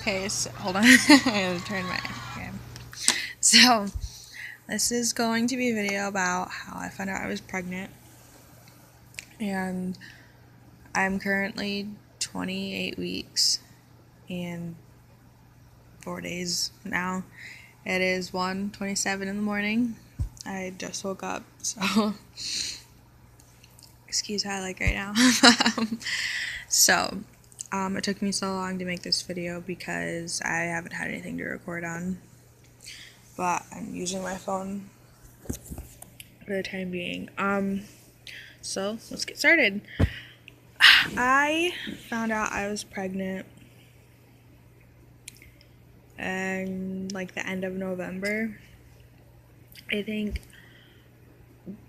Okay, so hold on. I gotta turn my cam. So, this is going to be a video about how I found out I was pregnant. And I'm currently 28 weeks and 4 days now. It is 1:27 in the morning. I just woke up, so excuse how I like right now. It took me so long to make this video because I haven't had anything to record on. But I'm using my phone for the time being. So let's get started. I found out I was pregnant and like the end of November. I think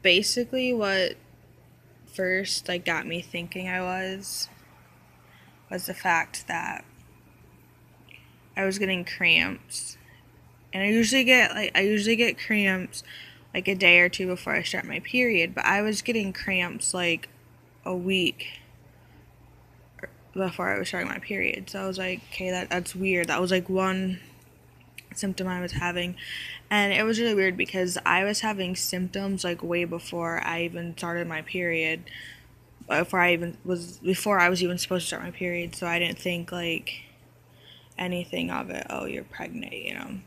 basically what first like got me thinking I was the fact that I was getting cramps. And I usually get cramps like a day or two before I start my period, but I was getting cramps like a week before I was starting my period. So I was like, okay, that's weird. That was like one symptom I was having. And it was really weird because I was having symptoms like way before I even started my period. Before I was even supposed to start my period, so I didn't think like anything of it. Oh, you're pregnant, you know.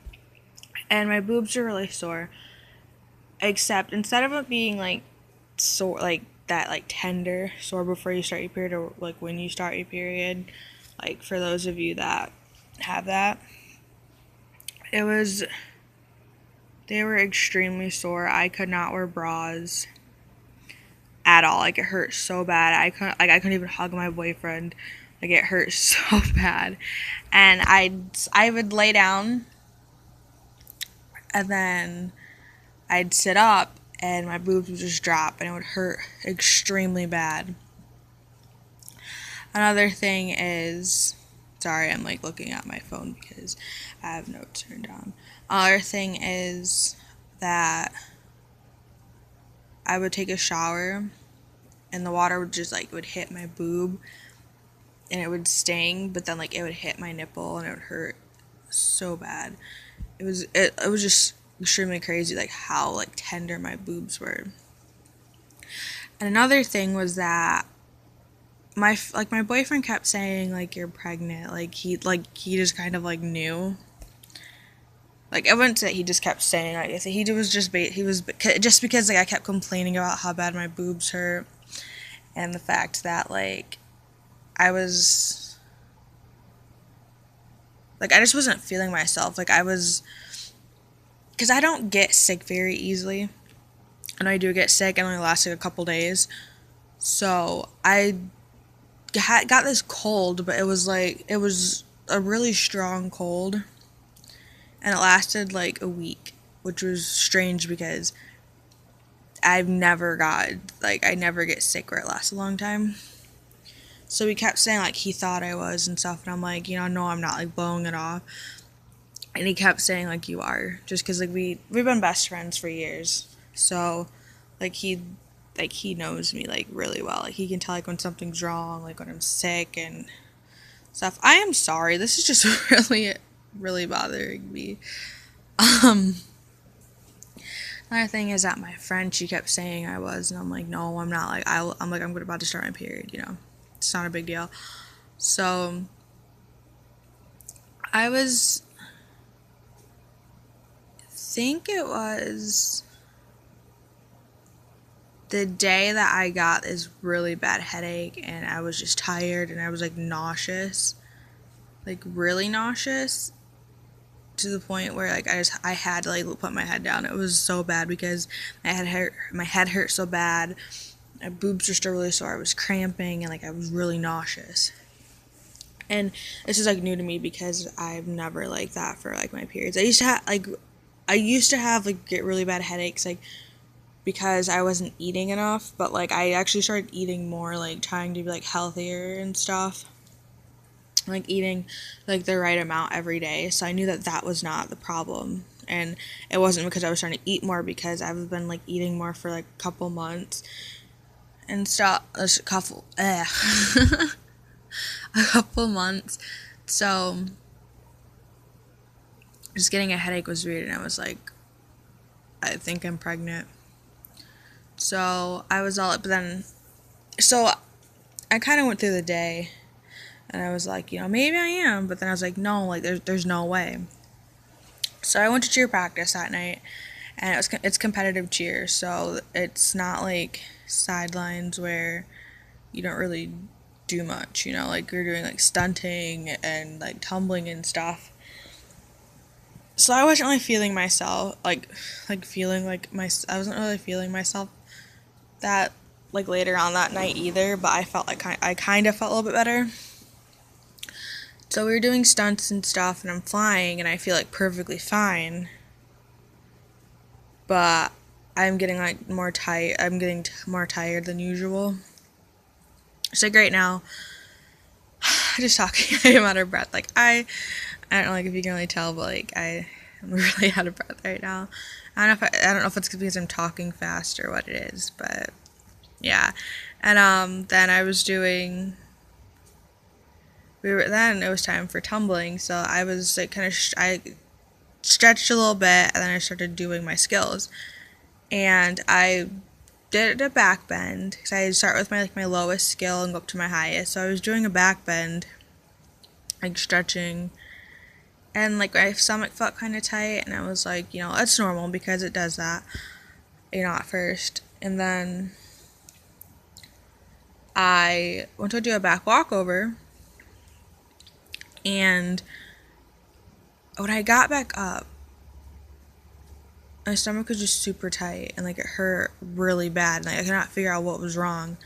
And my boobs are really sore. Except instead of it being like sore, like that, like tender sore before you start your period, or like when you start your period, like for those of you that have that, they were extremely sore. I could not wear bras at all. Like it hurt so bad. I couldn't even hug my boyfriend. Like it hurt so bad. And I would lay down and then I'd sit up and my boobs would just drop and it would hurt extremely bad. Another thing is, sorry, I'm like looking at my phone because I have notes turned on. Another thing is that I would take a shower and the water would just like would hit my boob and it would sting, but then like it would hit my nipple and it would hurt so bad. It was just extremely crazy like how like tender my boobs were. And another thing was that my boyfriend kept saying like you're pregnant, like he just kind of like knew. Like I wouldn't say he just kept saying like he was just because like I kept complaining about how bad my boobs hurt and the fact that like I was like I just wasn't feeling myself. Like I was, because I don't get sick very easily. And I do get sick and only lasts like a couple days. So I got this cold, but it was a really strong cold. And it lasted like a week, which was strange because I never get sick where it lasts a long time. So he kept saying like he thought I was and stuff, and I'm like, no, I'm not, like blowing it off. And he kept saying like you are, just because like we've been best friends for years. So like he knows me like really well. Like he can tell like when something's wrong, like when I'm sick and stuff. I am sorry. This is just really bothering me. Another thing is that my friend, she kept saying I was, and I'm like, no, I'm not. Like I'm about to start my period. It's not a big deal. So I think it was the day that I got this really bad headache and I was just tired and I was like nauseous, like really nauseous, to the point where like I had to like put my head down. It was so bad because my head hurt so bad. My boobs were still really sore. I was cramping and like I was really nauseous. And this is like new to me because I've never like that for like my periods. I used to have like get really bad headaches like because I wasn't eating enough, but like I actually started eating more, like trying to be like healthier and stuff, like eating like the right amount every day. So I knew that that was not the problem, and it wasn't because I was trying to eat more, because I've been like eating more for like a couple months and stuff. A couple months. So just getting a headache was weird, and I was like, I think I'm pregnant. So I was all, but then, so I kind of went through the day, and I was like, maybe I am, but then I was like, no, like there's no way. So I went to cheer practice that night, and it's competitive cheer, so it's not like sidelines where you don't really do much, like you're doing like stunting and like tumbling and stuff. So I wasn't really feeling myself, feeling like I wasn't really feeling myself that like later on that night either, but I felt like I kind of felt a little bit better. So we were doing stunts and stuff, and I'm flying, and I feel like perfectly fine, but I'm getting like more tired. I'm getting more tired than usual. So right now, just talking, I am out of breath. Like I don't know, like if you can really tell, but like I'm really out of breath right now. I don't know if it's because I'm talking fast or what it is, but yeah. And then I was doing. Then it was time for tumbling, so I was like I stretched a little bit, and then I started doing my skills, and I did a back bend because I start with my lowest skill and go up to my highest. So I was doing a back bend, like stretching, and like my stomach felt kind of tight, and I was like, it's normal because it does that, at first. And then I went to do a back walkover, and when I got back up, my stomach was just super tight, and like it hurt really bad, and like I could not figure out what was wrong.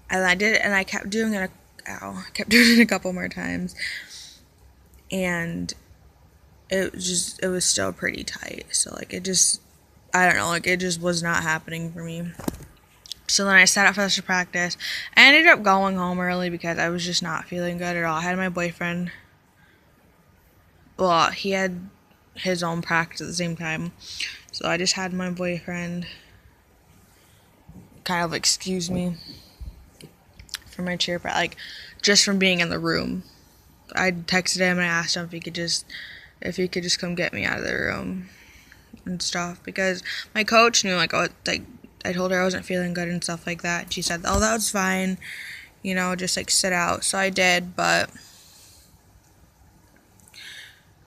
And I did it, and I kept doing it. I kept doing it a couple more times, and it was still pretty tight. So like I don't know, like it just was not happening for me. So then I set up for the practice. I ended up going home early because I was just not feeling good at all. I had my boyfriend. Well, he had his own practice at the same time. So I just had my boyfriend kind of excuse me from my cheer practice, like just from being in the room. I texted him and I asked him if he could just come get me out of the room and stuff, because my coach knew, like, I told her I wasn't feeling good and stuff like that. She said, oh, that was fine, just like sit out. So I did, but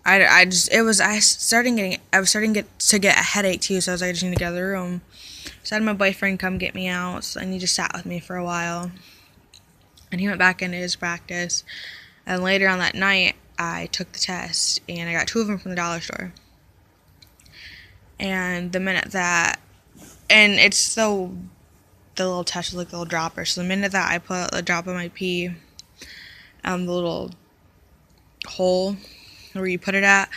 I was starting to get a headache too, so I was like, I just need to get out of the room. So I had my boyfriend come get me out, and he just sat with me for a while. And he went back into his practice. And later on that night, I took the test, and I got 2 of them from the dollar store. And the minute that, and it's the little test with like the little dropper. So the minute that I put a drop of my pee, the little hole where you put it at,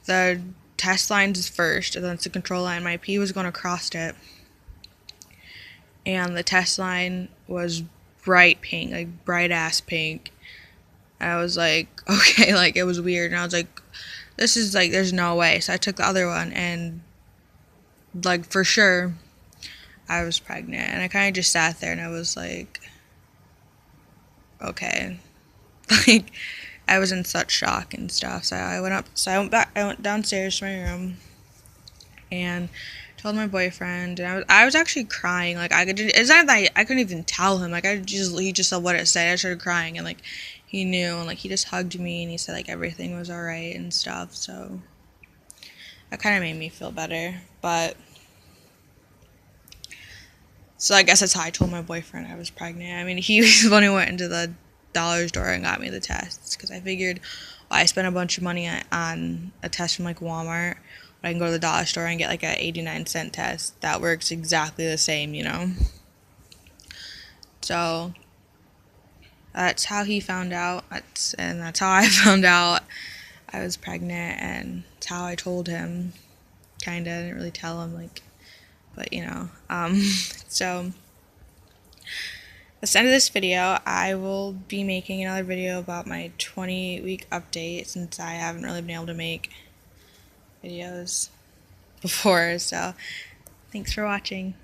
the test lines is first, and then it's the control line. My pee was going across it, and the test line was bright pink, like bright ass pink. And I was like, okay, like it was weird, and I was like, this is like, there's no way. So I took the other one, and like for sure I was pregnant. And I kind of just sat there, and I was like, okay. Like I was in such shock and stuff. So I went downstairs to my room and told my boyfriend, and I was actually crying. Like it's not that I couldn't even tell him. Like he just said what it said. I started crying, and like he knew, and like he just hugged me, and he said like everything was alright and stuff. So that kind of made me feel better. But so I guess that's how I told my boyfriend I was pregnant. I mean, he was the one who went into the dollar store and got me the tests, because I figured, well, I spent a bunch of money on a test from like Walmart, but I can go to the dollar store and get like a 89-cent test that works exactly the same, So that's how he found out, and that's how I found out I was pregnant, and it's how I told him. Kinda, I didn't really tell him, like, but so that's the end of this video. I will be making another video about my 20-week update, since I haven't really been able to make videos before. So thanks for watching.